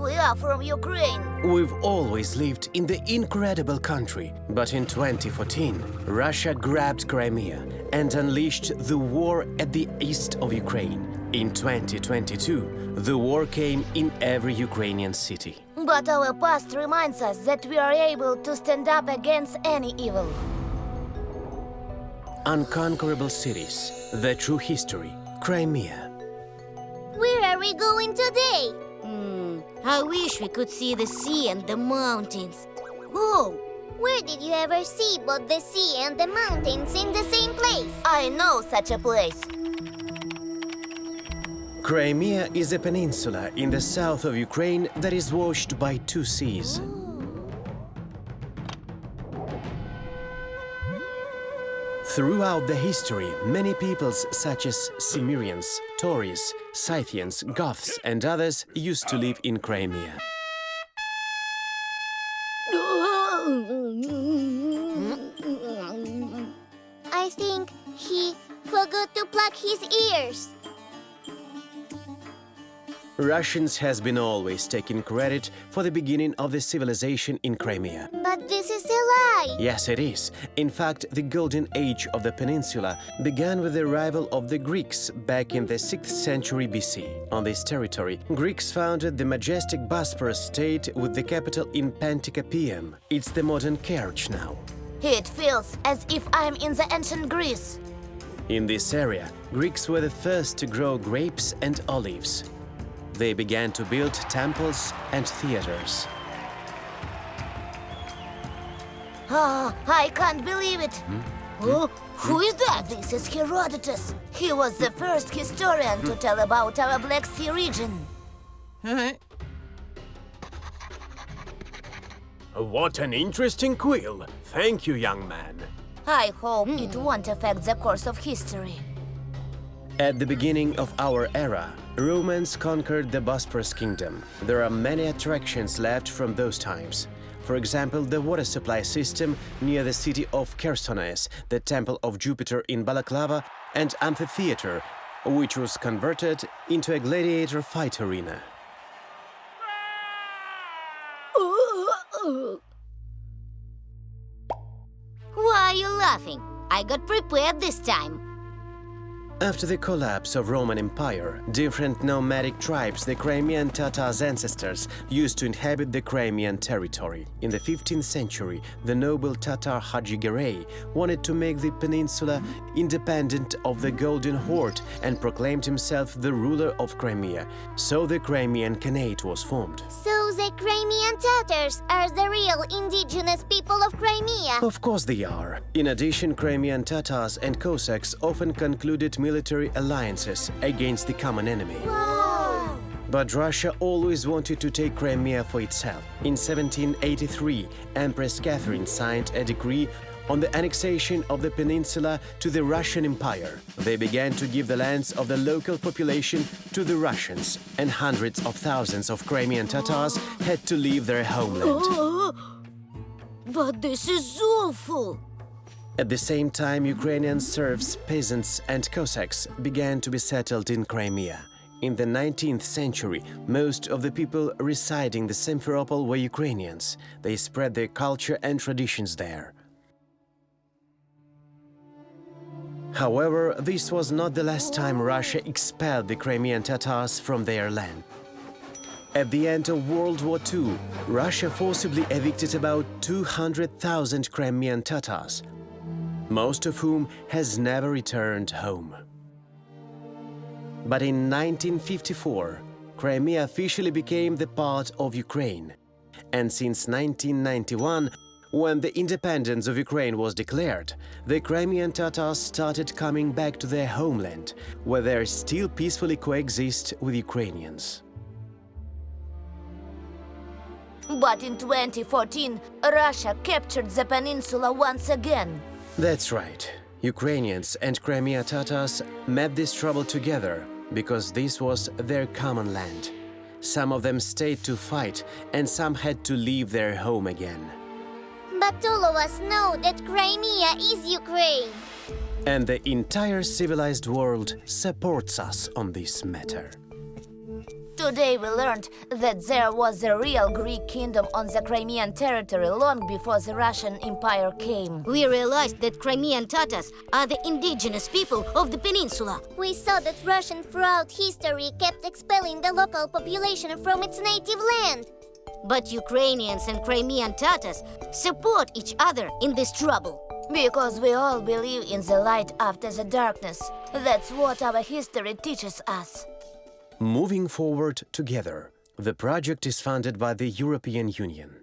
We are from Ukraine. We've always lived in the incredible country, but in 2014, Russia grabbed Crimea and unleashed the war at the east of Ukraine. In 2022, the war came in every Ukrainian city. But our past reminds us that we are able to stand up against any evil. Unconquerable cities, the true history, Crimea. Where are we going today? I wish we could see the sea and the mountains. Oh, Where did you ever see both the sea and the mountains in the same place? I know such a place. Crimea is a peninsula in the south of Ukraine that is washed by two seas. Throughout the history, many peoples such as Cimmerians, Tauris, Scythians, Goths and others used to live in Crimea. I think he forgot to plug his ears. Russians has been always taking credit for the beginning of the civilization in Crimea. But this is a lie. Yes, it is. In fact, the golden age of the peninsula began with the arrival of the Greeks back in the 6th century BC. On this territory, Greeks founded the majestic Bosporus state with the capital in Pantikapaeum. It's the modern Kerch now. It feels as if I'm in the ancient Greece. In this area, Greeks were the first to grow grapes and olives. They began to build temples and theaters. I can't believe it. oh, who is that? This is Herodotus. He was the first historian to tell about our Black Sea region. What an interesting quill. Thank you, young man. I hope it won't affect the course of history. At the beginning of our era, Romans conquered the Bosporus kingdom. There are many attractions left from those times. For example, the water supply system near the city of Kherson, the temple of Jupiter in Balaclava, and amphitheater, which was converted into a gladiator fight arena. Why are you laughing? I got prepared this time. After the collapse of Roman Empire, different nomadic tribes, the Crimean Tatars' ancestors, used to inhabit the Crimean territory. In the 15th century, the noble Tatar Haji Gerey wanted to make the peninsula independent of the Golden Horde and proclaimed himself the ruler of Crimea. So the Crimean Khanate was formed. So the Crimean Tatars are the real indigenous people of Crimea. Of course they are. In addition, Crimean Tatars and Cossacks often concluded military alliances against the common enemy. Wow! But Russia always wanted to take Crimea for itself. In 1783, Empress Catherine signed a decree on the annexation of the peninsula to the Russian Empire. They began to give the lands of the local population to the Russians, and hundreds of thousands of Crimean Tatars had to leave their homeland. But this is awful. At the same time, Ukrainian serfs, peasants and Cossacks began to be settled in Crimea. In the 19th century, most of the people residing in Simferopol were Ukrainians. They spread their culture and traditions there. However, this was not the last time Russia expelled the Crimean Tatars from their land. At the end of World War II, Russia forcibly evicted about 200,000 Crimean Tatars, most of whom has never returned home. But in 1954, Crimea officially became the part of Ukraine. And since 1991, when the independence of Ukraine was declared, the Crimean Tatars started coming back to their homeland, where they still peacefully coexist with Ukrainians. But in 2014, Russia captured the peninsula once again. That's right. Ukrainians and Crimea Tatars met this trouble together because this was their common land. Some of them stayed to fight and some had to leave their home again. But all of us know that Crimea is Ukraine. And the entire civilized world supports us on this matter. Today we learned that there was a real Greek kingdom on the Crimean territory long before the Russian Empire came. We realized that Crimean Tatars are the indigenous people of the peninsula. We saw that Russian throughout history kept expelling the local population from its native land. But Ukrainians and Crimean Tatars support each other in this trouble. Because we all believe in the light after the darkness. That's what our history teaches us. Moving forward together, the project is funded by the European Union.